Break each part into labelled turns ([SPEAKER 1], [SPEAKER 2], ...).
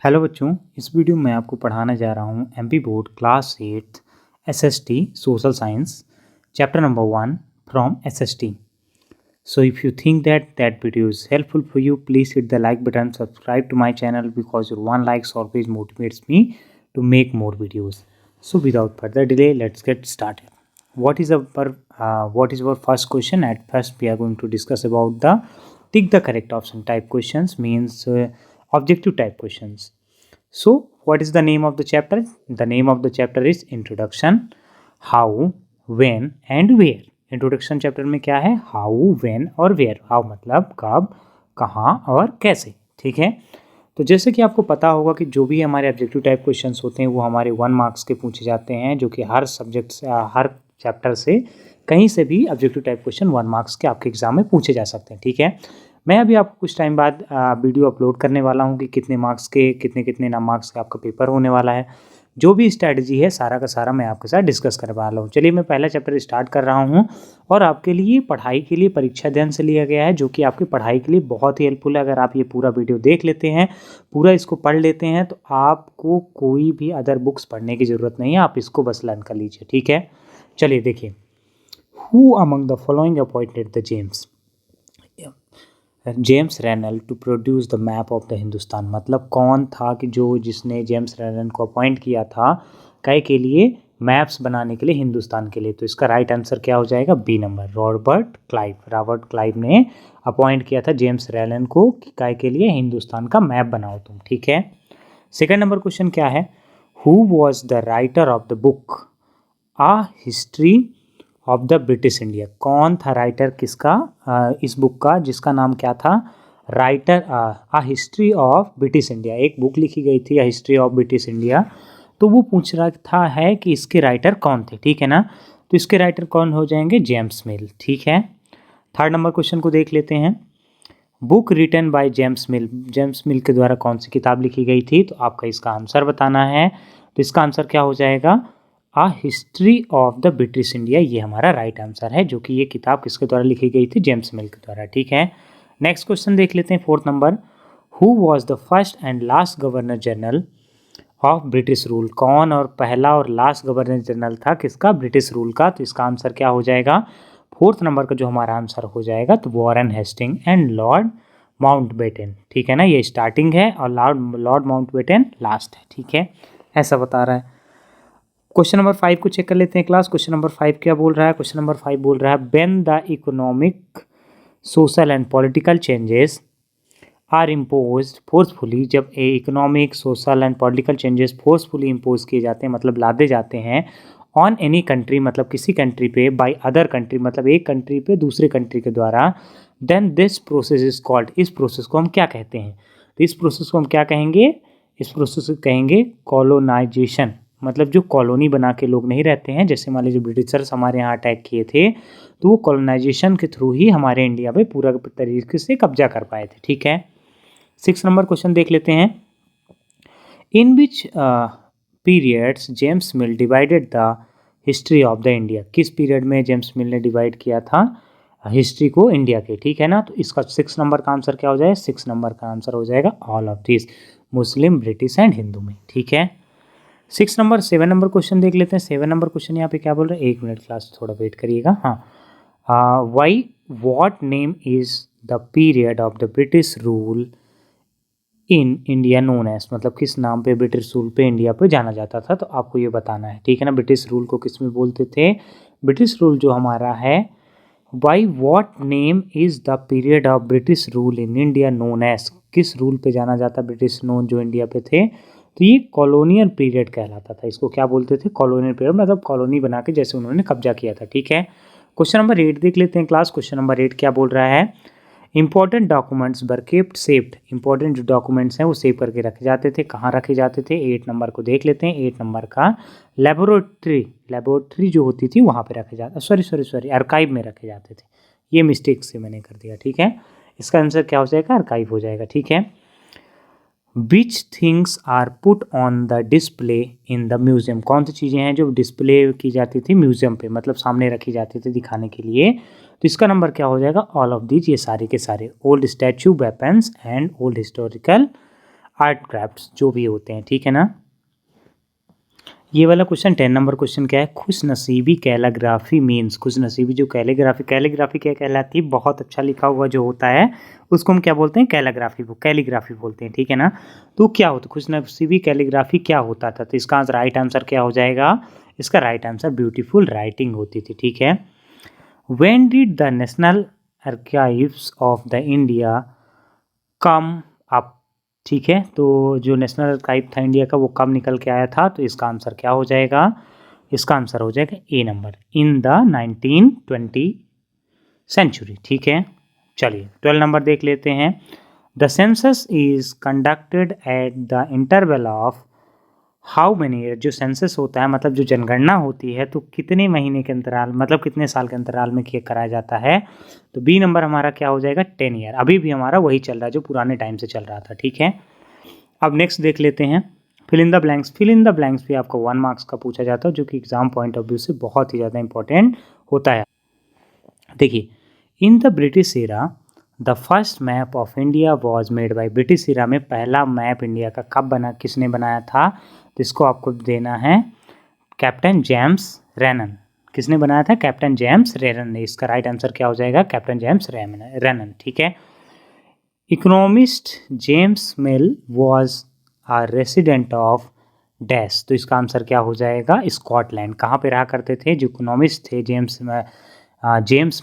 [SPEAKER 1] Hello बच्चों, इस video में आपको पढ़ाने जा रहा हूँ MP board class 8 SST social science chapter number 1 from SST. So if you think that video is helpful for you, please hit the like button, subscribe to my channel because your one likes always motivates me to make more videos. So without further delay, let's get started. What is our first question? At first, we are going to discuss about the tick the correct option type questions, means objective type questions. So what is the name of the chapter? The name of the chapter is Introduction, How, When and Where. Introduction chapter में क्या है? How, when और where. How मतलब कब, कहाँ और कैसे। ठीक है, तो जैसे कि आपको पता होगा कि जो भी हमारे ऑब्जेक्टिव टाइप क्वेश्चंस होते हैं वो हमारे 1 मार्क्स के पूछे जाते हैं, जो कि हर सब्जेक्ट से हर चैप्टर से कहीं से भी ऑब्जेक्टिव टाइप क्वेश्चन 1 मार्क्स के आपके एग्जाम में पूछे जा सकते हैं। ठीक है, मैं अभी आपको कुछ टाइम बाद वीडियो अपलोड करने वाला हूँ कि कितने मार्क्स के कितने ना मार्क्स का आपका पेपर होने वाला है। जो भी स्ट्रैटेजी है सारा का सारा मैं आपके साथ डिस्कस करने वाला हूँ। चलिए मैं पहला चैप्टर स्टार्ट कर रहा हूँ और आपके लिए पढ़ाई के लिए परीक्षा अध्ययन से लिया गया है, जो कि आपकी पढ़ाई के लिए बहुत ही हेल्पफुल है। अगर आप ये पूरा वीडियो देख लेते हैं, पूरा इसको पढ़ लेते हैं, तो आपको कोई भी अदर बुक्स पढ़ने की ज़रूरत नहीं है, आप इसको बस लर्न कर लीजिए। ठीक है, चलिए देखिए, who among the following appointed the James Rennell to produce the map of the Hindustan. मतलब कौन था कि जिसने जेम्स रैनल को अपॉइंट किया था काय के लिए? मैप्स बनाने के लिए हिंदुस्तान के लिए। तो इसका राइट आंसर क्या हो जाएगा? बी नंबर, रॉबर्ट क्लाइव ने अपॉइंट किया था जेम्स रैनल को कि काय के लिए? हिंदुस्तान का मैप बनाओ तुम। ठीक है, सेकंड नंबर क्वेश्चन क्या है? Who was the writer of the book a history of the British India. कौन था राइटर किसका इस बुक का, जिसका नाम क्या था? Writer a history of British India. एक बुक लिखी गई थी, a history of British India. तो वो पूछ रहा था है कि इसके राइटर कौन थे। ठीक है ना, तो इसके राइटर कौन हो जाएंगे? James Mill. ठीक है, थर्ड नंबर क्वेश्चन को देख लेते हैं। Book written by James Mill के द्वारा कौन सी किताब लिखी गई थी? तो आपका इसका आंसर बताना है। तो इसका आंसर क्या हो जाएगा? A history of the British India. ये हमारा राइट आंसर है, जो कि ये किताब किसके द्वारा लिखी गई थी? जेम्स मिल के द्वारा। ठीक है, नेक्स्ट क्वेश्चन देख लेते हैं, fourth number. Who was the first and last governor general of British rule. कौन और पहला और लास्ट गवर्नर जनरल था किसका? ब्रिटिश रूल का। तो इसका आंसर क्या हो जाएगा? फोर्थ नंबर का जो हमारा आंसर हो जाएगा, तो Warren Hasting and Lord Mountbatten. ठीक है ना, ये स्टार्टिंग है और लॉर्ड माउंटबेटन लास्ट है। ठीक है, ऐसा बता रहा है। क्वेश्चन नंबर 5 को चेक कर लेते हैं क्लास। क्वेश्चन नंबर 5 क्या बोल रहा है? क्वेश्चन नंबर 5 बोल रहा है, when the economic social and political changes are impose forcefully. जब economic social and political changes forcefully impose किए जाते हैं, मतलब लादे जाते हैं, ऑन एनी कंट्री मतलब किसी कंट्री पे, बाय अदर कंट्री मतलब एक कंट्री पे दूसरे कंट्री के द्वारा, then this process is called. इस प्रोसेस को हम क्या कहते हैं? तो इस प्रोसेस को हम क्या कहेंगे? इस प्रोसेस को कहेंगे कॉलोनाइजेशन। मतलब जो कॉलोनी बना के लोग नहीं रहते हैं, जैसे मान लीजिए ब्रिटिशर्स हमारे यहाँ अटैक किए थे, तो वो कॉलोनाइजेशन के थ्रू ही हमारे इंडिया पे पूरा तरीके से कब्जा कर पाए थे। ठीक है, 6 नंबर क्वेश्चन देख लेते हैं। In which periods James Mill divided the history of the India. किस पीरियड में जेम्स मिल ने डिवाइड किया था हिस्ट्री को इंडिया के? ठीक है ना, तो इसका 6 नंबर का आंसर क्या हो जाएगा? 6 नंबर का आंसर हो जाएगा all of this, Muslim, British and Hindu में। ठीक है, 7 नंबर क्वेश्चन देख लेते हैं। 7 नंबर क्वेश्चन यहाँ पे क्या बोल रहे हैं? 1 मिनट क्लास, थोड़ा वेट करिएगा। हाँ, why what name is the period of the British rule in India known as. मतलब किस नाम पे ब्रिटिश रूल पे इंडिया पे जाना जाता था? तो आपको ये बताना है। ठीक है ना, ब्रिटिश रूल को किस में बोलते थे? ब्रिटिश रूल जो हमारा है, why what name is the period of British rule in India known as. किस रूल पे जाना जाता ब्रिटिश नोन जो इंडिया पे थे? तो ये कॉलोनियल पीरियड कहलाता था। इसको क्या बोलते थे? कॉलोनियल पीरियड, मतलब कॉलोनी बना के जैसे उन्होंने कब्जा किया था। ठीक है, क्वेश्चन नंबर 8 देख लेते हैं क्लास। क्वेश्चन नंबर 8 क्या बोल रहा है? Important documents were kept saved. Important जो डॉक्यूमेंट्स हैं वो सेव करके रखे जाते थे। कहाँ रखे जाते थे? 8 नंबर को देख लेते हैं। 8 नंबर का लेबोरेटरी जो होती थी वहाँ पे रखे जाते, सॉरी आर्काइव में रखे जाते थे। ये मिस्टेक से मैंने कर दिया। ठीक है, इसका आंसर क्या हो जाएगा? आर्काइव हो जाएगा। ठीक है, which things are put on the display in the museum. कौन सी चीज़ें हैं जो डिस्प्ले की जाती थी म्यूजियम पे, मतलब सामने रखी जाती थी दिखाने के लिए? तो इसका नंबर क्या हो जाएगा? ऑल ऑफ दीज, ये सारे के सारे। Old statue, weapons and old historical art crafts जो भी होते हैं, ठीक है ना। ये वाला क्वेश्चन 10 नंबर क्वेश्चन क्या है, खुशनसीबी कैलीग्राफी मीन्स, खुशनसीबी जो कैलीग्राफी क्या कहलाती है, बहुत अच्छा लिखा हुआ जो होता है उसको हम क्या बोलते हैं, कैलीग्राफी बोलते हैं, ठीक है ना। तो क्या होता है खुशनसीबी कैलीग्राफी क्या होता था, तो इसका राइट आंसर क्या हो जाएगा, इसका राइट आंसर ब्यूटीफुल राइटिंग होती थी, ठीक है। When did the national archives of the India come up, ठीक है, तो जो नेशनल आर्काइव था इंडिया का वो कब निकल के आया था, तो इसका आंसर क्या हो जाएगा, इसका आंसर हो जाएगा ए नंबर, इन द 1920 सेंचुरी, ठीक है। चलिए 12 नंबर देख लेते हैं। The census is conducted at the interval of how many year, जो सेंसस होता है मतलब जो जनगणना होती है तो कितने महीने के अंतराल मतलब कितने साल के अंतराल में कराया जाता है, तो बी नंबर हमारा क्या हो जाएगा 10 ईयर, अभी भी हमारा वही चल रहा है जो पुराने टाइम से चल रहा था, ठीक है। अब नेक्स्ट देख लेते हैं fill in the blanks. Fill in the blanks भी आपको 1 मार्क्स का पूछा जाता है जो कि एग्जाम पॉइंट ऑफ व्यू से बहुत ही ज़्यादा इंपॉर्टेंट होता है। देखिए, in the British era the first map of India was made by, British era में पहला मैप इंडिया का कब बना, किसने बनाया था, तो इसको आपको देना है कैप्टन जेम्स रेनन, किसने बनाया था, कैप्टन जेम्स रेनन ने, इसका राइट आंसर क्या हो जाएगा, कैप्टन जेम्स रेनन, ठीक है। Economist James Mill was a resident of dash, तो इसका आंसर क्या हो जाएगा, स्कॉटलैंड, कहाँ पे रहा करते थे, जो इकोनॉमिस्ट थे जेम्स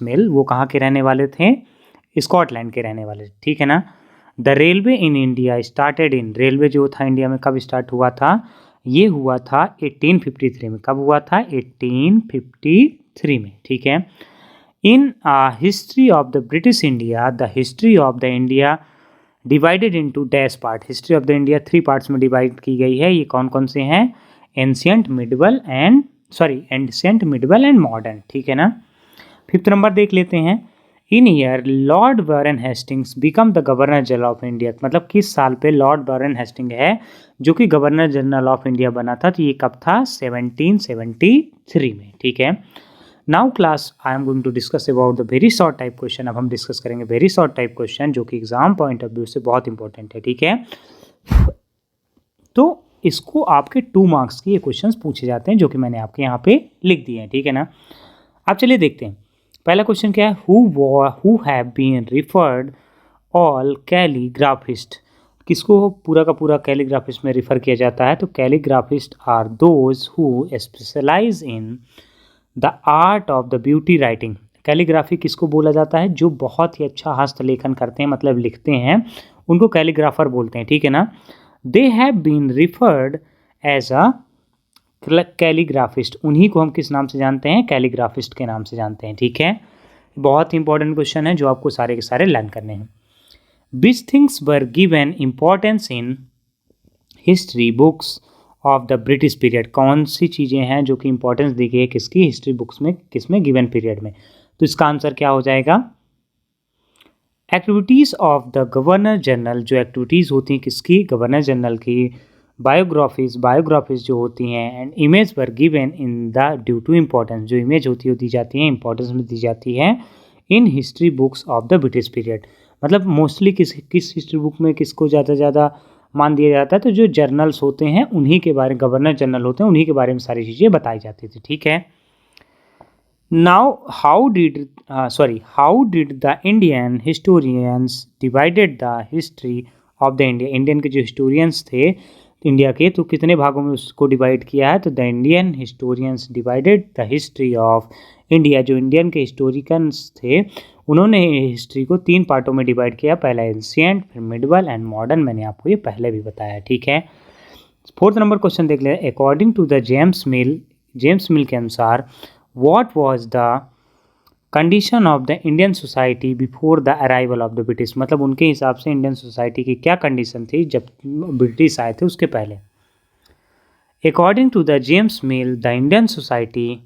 [SPEAKER 1] मिल वो कहाँ के रहने वाले थे, स्कॉटलैंड के रहने वाले, ठीक है ना। The railway in India started in, railway जो था इंडिया में कब स्टार्ट हुआ था, ये हुआ था 1853 में, कब हुआ था 1853 में, ठीक है। In history of the British India the history of the India divided into dash part, history of the India 3 parts में डिवाइड की गई है, ये कौन कौन से हैं, एंशियंट मिडिवल एंड मॉडर्न, ठीक है ना। 5th नंबर देख लेते हैं। In year Lord Warren Hastings become the governor general of India, मतलब किस साल पे लॉर्ड वारन हेस्टिंग है जो कि गवर्नर जनरल ऑफ इंडिया बना था, तो ये कब था 1773 में, ठीक है। Now class I am going to discuss about the very short type question, अब हम डिस्कस करेंगे वेरी शॉर्ट टाइप क्वेश्चन जो कि एग्जाम पॉइंट ऑफ व्यू से बहुत इंपॉर्टेंट है, ठीक है। तो इसको आपके 2 मार्क्स के ये क्वेश्चंस पूछे जाते हैं जो कि मैंने आपके यहाँ पे लिख दिए हैं, ठीक है ना। अब चलिए देखते हैं पहला क्वेश्चन क्या है, who have been referred all calligraphist, किसको पूरा का पूरा कैलीग्राफिस्ट में रिफ़र किया जाता है, तो calligraphist are those who specialise in the art of the beauty writing, calligraphy किसको बोला जाता है, जो बहुत ही अच्छा हस्तलेखन करते हैं मतलब लिखते हैं, उनको कैलीग्राफर बोलते हैं, ठीक है ना। They have been referred as a calligraphist, उन्हीं को हम किस नाम से जानते हैं, कैलीग्राफिस्ट के नाम से जानते हैं, ठीक है। बहुत ही इंपॉर्टेंट क्वेश्चन है जो आपको सारे के सारे लर्न करने हैं। Which things were given importance in history books of the British period, कौन सी चीज़ें हैं जो कि इंपॉर्टेंस दी गई है किसकी, हिस्ट्री बुक्स में, किसमें, गिवन पीरियड में, तो इसका आंसर क्या हो जाएगा, activities of the governor general, जो एक्टिविटीज़ होती हैं किसकी, गवर्नर जनरल की, बायोग्राफीज जो होती हैं, and image were given in the due to importance, जो इमेज होती है दी जाती है इंपॉर्टेंस में दी जाती है in history books of the British period, मतलब मोस्टली किस हिस्ट्री बुक में किसको ज़्यादा मान दिया जाता है, तो जो जर्नल्स होते हैं उन्हीं के बारे, गवर्नर जनरल होते हैं उन्हीं के बारे में सारी चीज़ें बताई जाती थी, ठीक है। Now how did the Indian historians divided the history of the India, Indian के जो हिस्टोरियंस थे इंडिया के तो कितने भागों में उसको डिवाइड किया है, तो the Indian historians divided the history of India, जो इंडियन के हिस्टोरिकन्स थे उन्होंने हिस्ट्री को 3 पार्टों में डिवाइड किया, पहला एंशिएंट, फिर मिडिवल एंड मॉडर्न, मैंने आपको ये पहले भी बताया, ठीक है। 4th नंबर क्वेश्चन देख लें। According to the James Mill के अनुसार what was the condition of the Indian society before the arrival of the British, मतलब उनके हिसाब से इंडियन सोसाइटी की क्या कंडीशन थी जब ब्रिटिश आए थे उसके पहले। According to the James Mill the Indian society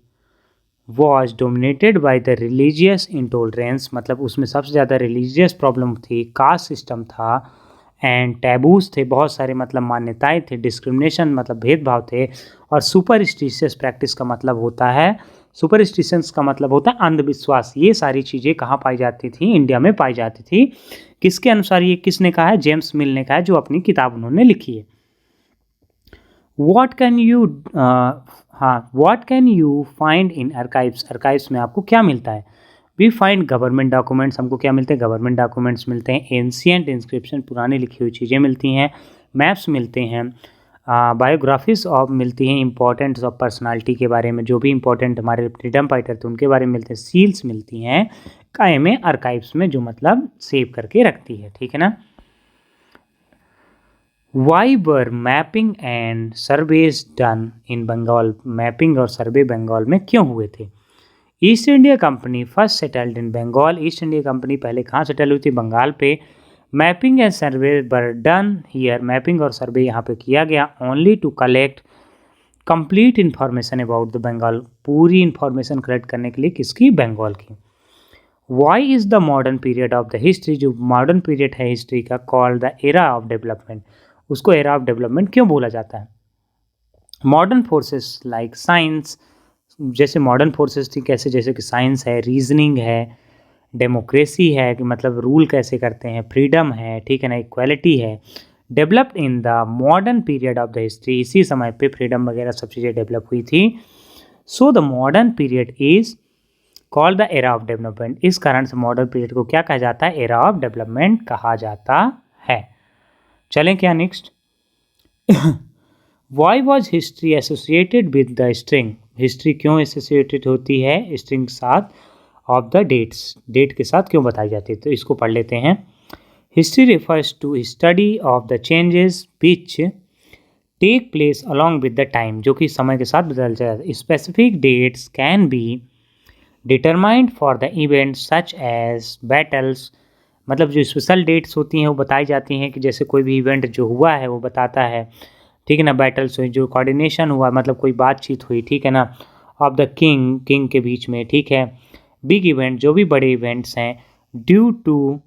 [SPEAKER 1] was dominated by the religious intolerance, मतलब उसमें सबसे ज़्यादा रिलीजियस प्रॉब्लम थी, कास्ट सिस्टम था, एंड टैबूज थे, बहुत सारे मतलब मान्यताएं थे, डिस्क्रिमिनेशन मतलब भेदभाव थे, और सुपरस्टिशियस प्रैक्टिस का मतलब होता है सुपरस्टिशंस का मतलब होता है अंधविश्वास। ये सारी चीज़ें कहाँ पाई जाती थी? इंडिया में पाई जाती थी। किसके अनुसार? ये किसने कहा है? जेम्स मिल ने कहा है, जो अपनी किताब उन्होंने लिखी है। What can you find in archives? Archives में आपको क्या मिलता है? We find government documents. हमको क्या मिलते हैं? गवर्नमेंट डॉक्यूमेंट्स मिलते हैं। एंशियंट इंस्क्रिप्शन, पुरानी लिखी हुई चीज़ें मिलती हैं। मैप्स मिलते हैं। बायोग्राफीज ऑफ मिलती हैं, इंपॉर्टेंट्स ऑफ पर्सनालिटी के बारे में, जो भी इंपॉर्टेंट हमारे फ्रीडम फाइटर थे उनके बारे में मिलते हैं। सील्स मिलती हैं कायमे आर्काइव्स में, जो मतलब सेव करके रखती है, ठीक है ना। Why were mapping and surveys done in Bengal? Mapping और सर्वे बंगाल में क्यों हुए थे? East India Company first settled in Bengal. East India Company पहले कहाँ सेटल हुई थी? बंगाल पे। Mapping and survey were done here. Mapping और सर्वे यहाँ पे किया गया only to collect complete information about the Bengal. पूरी इन्फॉर्मेशन कलेक्ट करने के लिए, किसकी? बंगाल की। Why is the modern period of the history? जो मॉडर्न पीरियड है हिस्ट्री का, called the era of development. उसको एरा ऑफ डेवलपमेंट क्यों बोला जाता है? मॉडर्न फोर्सेस लाइक साइंस, जैसे मॉडर्न फोर्सेस थी कैसे? जैसे कि साइंस है, रीजनिंग है, डेमोक्रेसी है कि मतलब रूल कैसे करते हैं, फ्रीडम है, ठीक है ना, इक्वालिटी है, developed in the modern period of the history. इसी समय पे फ्रीडम वगैरह सब चीज़ें डेवलप हुई थी। So the modern period is called the era of development. इस कारण से मॉडर्न पीरियड को क्या कहा जाता है? एरा ऑफ डेवलपमेंट कहा जाता है। चलें क्या next? Why was history associated with the string? History क्यों एसोसिएटेड होती है स्ट्रिंग के साथ? ऑफ द डेट्स, डेट के साथ क्यों बताई जाती है? तो इसको पढ़ लेते हैं। History refers to study of the changes which take place along with the time, जो कि समय के साथ बदल जाता है। Specific dates can be determined for the event such as battles. मतलब जो स्पेशल डेट्स होती हैं वो बताई जाती हैं कि जैसे कोई भी इवेंट जो हुआ है वो बताता है, ठीक है ना। बैटल्स हुई, जो कोऑर्डिनेशन हुआ, मतलब कोई बातचीत हुई, ठीक है ना, ऑफ द किंग के बीच में, ठीक है। बिग इवेंट, जो भी बड़े इवेंट्स हैं, due to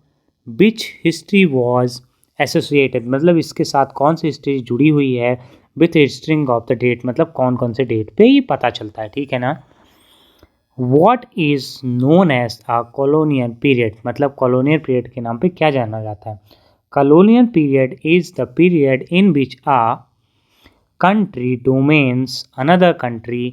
[SPEAKER 1] which history was associated, मतलब इसके साथ कौन सी हिस्ट्री जुड़ी हुई है, with string of the date, मतलब कौन कौन से डेट पे ये पता चलता है, ठीक है ना। What is known as a colonial period? मतलब colonial period के नाम पे क्या जाना जाता है? Colonial period is the period in which a country domains another country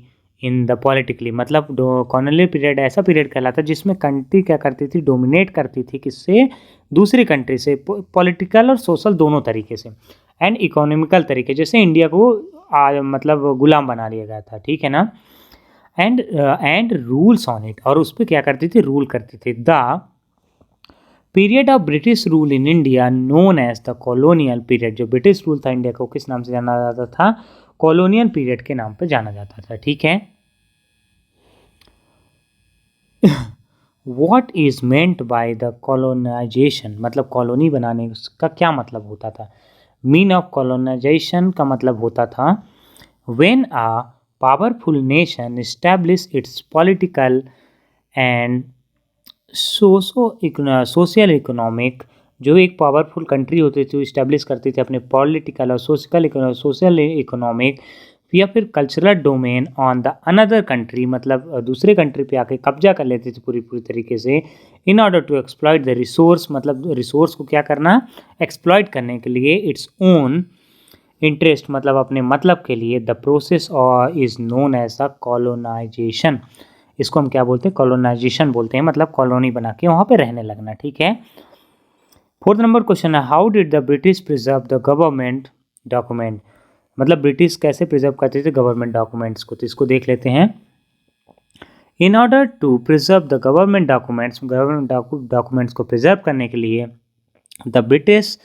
[SPEAKER 1] in the politically। मतलब colonial period ऐसा period कहलाता है जिसमें कंट्री क्या करती थी? डोमिनेट करती थी किससे? दूसरी कंट्री से, पॉलिटिकल और सोशल दोनों तरीके से, एंड इकोनॉमिकल तरीके, जैसे इंडिया को मतलब गुलाम बना लिया गया था, ठीक है ना। एंड रूल्स ऑन इट, और उस पर क्या करती थी? रूल करती थी। The period of British rule in India known as the colonial period. जो ब्रिटिश रूल था इंडिया को किस नाम से जाना जाता था? कॉलोनियल पीरियड के नाम पे जाना जाता था, ठीक है। What is meant by the colonization? मतलब कॉलोनी बनाने का क्या मतलब होता था? मीन ऑफ कॉलोनाइजेशन का मतलब होता था when a powerful nation establish its political and social economic, जो एक पावरफुल कंट्री होती थी, इस्टेब्लिश करती थी अपने पॉलिटिकल और सोशल इकोनॉमिक या फिर cultural domain on the another country, मतलब दूसरे कंट्री पे आके कब्जा कर लेते थे पूरी तरीके से, in order to exploit the resource, मतलब रिसोर्स को क्या करना? एक्सप्लॉइट करने के लिए, इट्स ओन इंटरेस्ट, मतलब अपने मतलब के लिए। The process is known as the colonization. इसको हम क्या बोलते हैं? कॉलोनाइजेशन बोलते हैं, मतलब कॉलोनी बना के वहाँ पे रहने लगना, ठीक है। 4th नंबर क्वेश्चन है, how did the British preserve the government document? मतलब ब्रिटिश कैसे प्रिजर्व करते थे गवर्नमेंट डॉक्यूमेंट्स को? तो इसको देख लेते हैं। In order to preserve the government documents को प्रिजर्व करने के लिए the British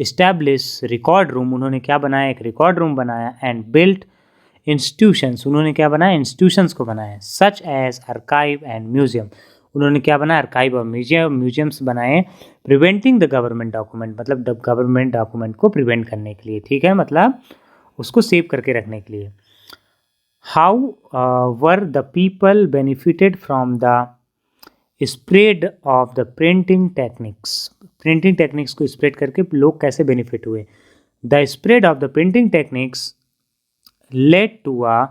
[SPEAKER 1] establish record room, उन्होंने क्या बनाया? एक रिकॉर्ड रूम बनाया। एंड बिल्ट इंस्टीट्यूशंस, उन्होंने क्या बनाया? इंस्टीट्यूशंस को बनाया। Such as archive and museum, उन्होंने क्या बनाया? आर्काइव और म्यूजियम्स बनाए। प्रिवेंटिंग द गवर्नमेंट डॉक्यूमेंट, मतलब गवर्नमेंट डॉक्यूमेंट को प्रिवेंट करने के लिए, ठीक है, मतलब उसको सेव करके रखने के लिए। How were the people benefited from the spread of the printing techniques? Printing techniques को स्प्रेड करके लोग कैसे बेनिफिट हुए? The spread of the printing techniques led to a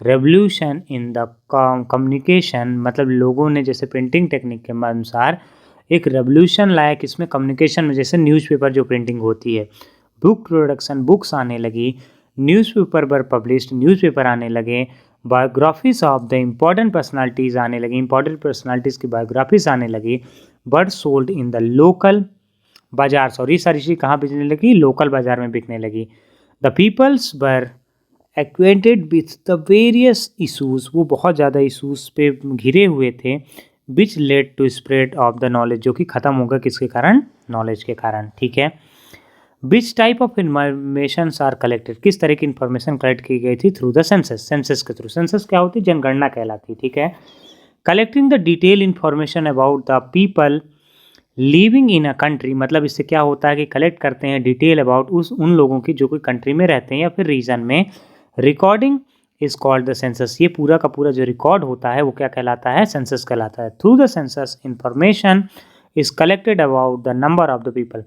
[SPEAKER 1] revolution in the communication, मतलब लोगों ने जैसे प्रिंटिंग टेक्निक के अनुसार एक रेवोल्यूशन लाया किसमें, कम्युनिकेशन में, जैसे न्यूज़पेपर जो प्रिंटिंग होती है, बुक प्रोडक्शन, बुक्स आने लगी, न्यूज़पेपर वर पब्लिश्ड, न्यूज़पेपर आने लगे, biographies of the important personalities आने लगी, इंपॉर्टेंट पर्सनालिटीज़ की बायोग्राफीज आने लगी, but sold in the local बाजार, सॉरी सारी चीज़ कहाँ बिकने लगी, लोकल बाजार में बिकने लगी। The peoples were acquainted with the various issues, वो बहुत ज़्यादा इशूज़ पे घिरे हुए थे, which led to spread of the knowledge, जो कि ख़त्म होगा किसके कारण, नॉलेज के कारण, ठीक है। Which type of information are collected, किस तरह की इंफॉर्मेशन कलेक्ट की गई थी, थ्रू द सेंसस, सेंसस के थ्रू, सेंसस क्या होती है, जनगणना कहलाती, ठीक है। Collecting the detail information about the people living in a country, मतलब इससे क्या होता है कि कलेक्ट करते हैं डिटेल अबाउट उन लोगों की जो कोई कंट्री में रहते हैं या फिर रीजन में। Recording is called the census, ये पूरा का पूरा जो रिकॉर्ड होता है वो क्या कहलाता है, सेंसस कहलाता है। Through the census information is collected about the number of the people,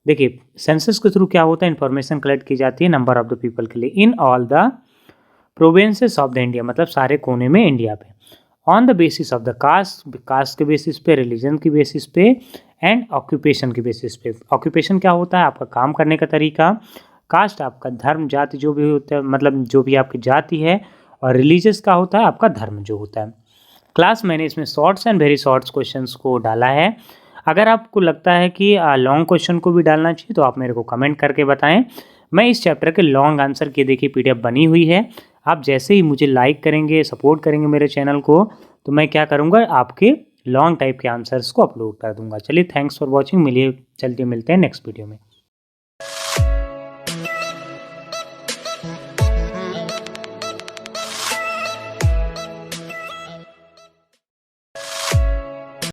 [SPEAKER 1] देखिए सेंसस के थ्रू क्या होता है, इंफॉर्मेशन कलेक्ट की जाती है नंबर ऑफ द पीपल के लिए, in all the provinces of the India, मतलब सारे कोने में इंडिया पे, on the basis of the caste, caste के बेसिस पे, रिलीजन की बेसिस पे, एंड ऑक्यूपेशन के बेसिस पे। ऑक्यूपेशन क्या होता है, आपका काम करने का तरीका, कास्ट आपका धर्म जाति जो भी होता है, मतलब जो भी आपकी जाति है, और रिलीजियस का होता है आपका धर्म जो होता है। क्लास मैंने इसमें shorts and very shorts questions को डाला है। अगर आपको लगता है कि लॉन्ग क्वेश्चन को भी डालना चाहिए तो आप मेरे को कमेंट करके बताएं। मैं इस चैप्टर के लॉन्ग आंसर की देखिए पीडीएफ बनी हुई है, आप जैसे ही मुझे लाइक करेंगे, सपोर्ट करेंगे मेरे चैनल को, तो मैं क्या करूँगा, आपके लॉन्ग टाइप के आंसर्स को अपलोड कर दूंगा। चलिए थैंक्स फॉर वॉचिंग, मिलिए, चलते मिलते हैं नेक्स्ट वीडियो में।